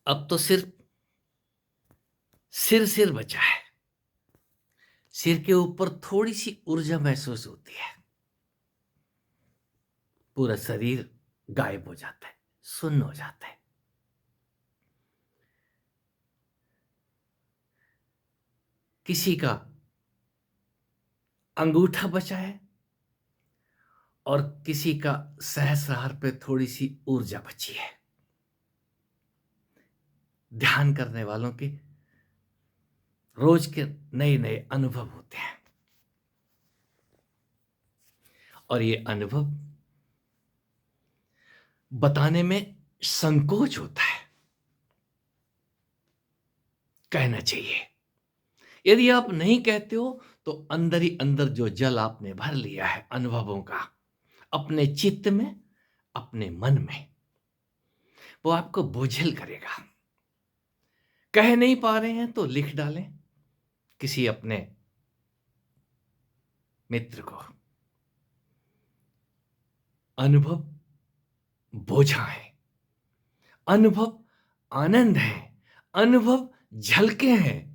अब तो सिर्फ सिर सिर बचा है। सिर के ऊपर थोड़ी सी ऊर्जा महसूस होती है, पूरा शरीर गायब हो जाता है, सुन्न हो जाता है। किसी का अंगूठा बचा है और किसी का सहस्रार पे थोड़ी सी ऊर्जा बची है। ध्यान करने वालों के रोज के नए नए अनुभव होते हैं और ये अनुभव बताने में संकोच होता है। कहना चाहिए। यदि आप नहीं कहते हो तो अंदर ही अंदर जो जल आपने भर लिया है अनुभवों का, अपने चित्त में, अपने मन में, वो आपको बोझिल करेगा। कह नहीं पा रहे हैं तो लिख डालें किसी अपने मित्र को। अनुभव बोझा है, अनुभव आनंद है, अनुभव झलके हैं,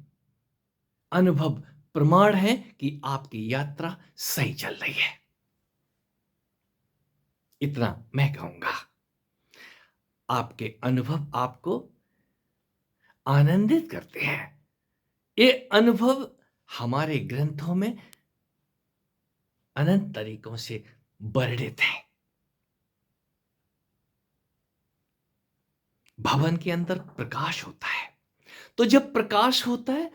अनुभव प्रमाण है कि आपकी यात्रा सही चल रही है। इतना मैं कहूंगा। आपके अनुभव आपको आनंदित करते हैं। ये अनुभव हमारे ग्रंथों में अनंत तरीकों से वर्णित है। भवन के अंदर प्रकाश होता है, तो जब प्रकाश होता है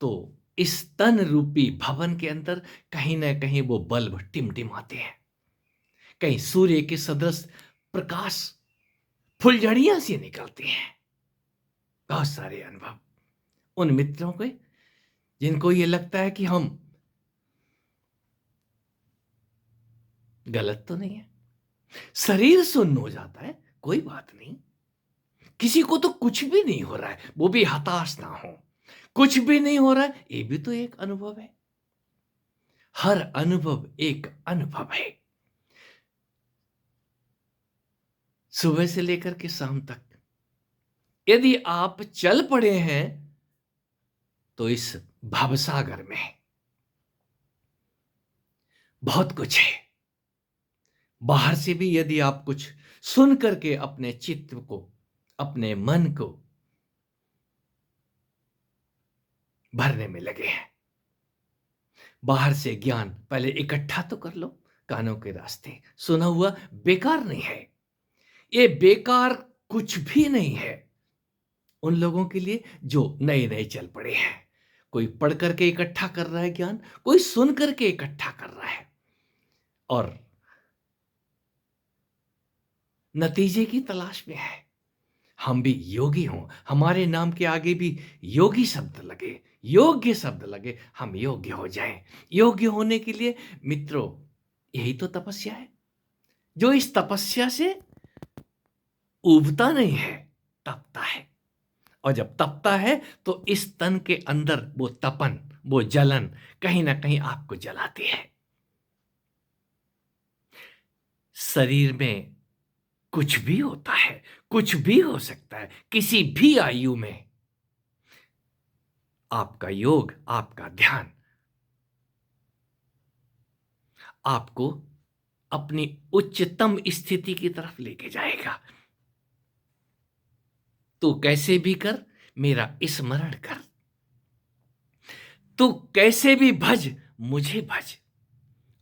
तो इस तन रूपी भवन के अंदर कहीं ना कहीं वो बल्ब टिमटिमाते हैं। कहीं सूर्य के सदृश प्रकाश फुलझड़ियां सी निकलती हैं। बहुत सारे अनुभव उन मित्रों के जिनको ये लगता है कि हम गलत तो नहीं है। शरीर सुन्न हो जाता है, कोई बात नहीं। किसी को तो कुछ भी नहीं हो रहा है, वो भी हताश ना हो। कुछ भी नहीं हो रहा है, ये भी तो एक अनुभव है। हर अनुभव एक अनुभव है। सुबह से लेकर के शाम तक यदि आप चल पड़े हैं तो इस भवसागर में बहुत कुछ है। बाहर से भी यदि आप कुछ सुन करके अपने चित्त को, अपने मन को भरने में लगे हैं, बाहर से ज्ञान पहले इकट्ठा तो कर लो। कानों के रास्ते सुना हुआ बेकार नहीं है। ये बेकार कुछ भी नहीं है उन लोगों के लिए जो नए नए चल पड़े हैं। कोई पढ़ करके इकट्ठा कर रहा है ज्ञान, कोई सुन करके इकट्ठा कर रहा है और नतीजे की तलाश में है। हम भी योगी हों, हमारे नाम के आगे भी योगी शब्द लगे, योग्य शब्द लगे, हम योग्य हो जाएं। योग्य होने के लिए मित्रों यही तो तपस्या है। जो इस तपस्या से उबता नहीं है, तपता है। और जब तपता है तो इस तन के अंदर वो तपन, वो जलन कहीं ना कहीं आपको जलाती है। शरीर में कुछ भी होता है, कुछ भी हो सकता है किसी भी आयु में। आपका योग, आपका ध्यान आपको अपनी उच्चतम स्थिति की तरफ लेके जाएगा। तू कैसे भी कर, मेरा स्मरण कर। तू कैसे भी भज, मुझे भज।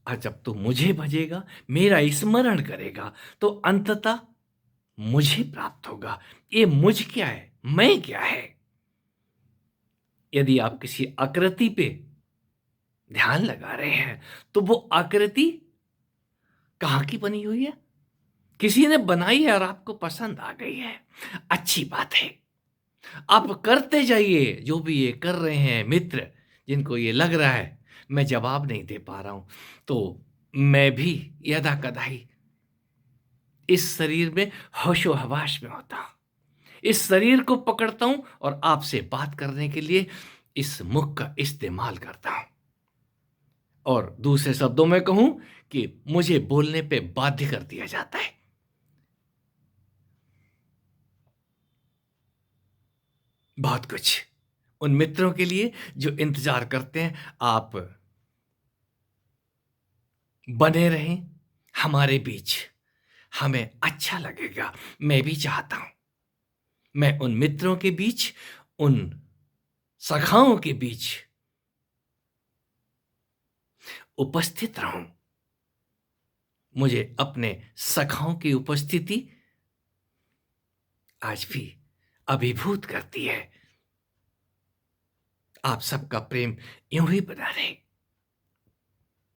और जब तू मुझे भजेगा, मेरा स्मरण करेगा, तो अंततः मुझे प्राप्त होगा। ये मुझ क्या है, मैं क्या है। यदि आप किसी आकृति पे ध्यान लगा रहे हैं तो वो आकृति कहाँ की बनी हुई है? किसी ने बनाई है और आपको पसंद आ गई है, अच्छी बात है। आप करते जाइए जो भी ये कर रहे हैं मित्र, जिनको ये लग रहा है मैं जवाब नहीं दे पा रहा हूं, तो मैं भी यदा कदाई इस शरीर में होशो हवास में होता हूं। इस शरीर को पकड़ता हूं और आपसे बात करने के लिए इस मुख का इस्तेमाल करता हूं। और दूसरे शब्दों में कहूं कि मुझे बोलने पे बाध्य कर दिया जाता है। बहुत कुछ। उन मित्रों के लिए जो इंतजार करते हैं, आप बने रहें हमारे बीच, हमें अच्छा लगेगा। मैं भी चाहता हूं मैं उन मित्रों के बीच, उन सखाओं के बीच उपस्थित रहूं। मुझे अपने सखाओं की उपस्थिति आज भी अभिभूत करती है। आप सबका प्रेम यूं ही बना रहे।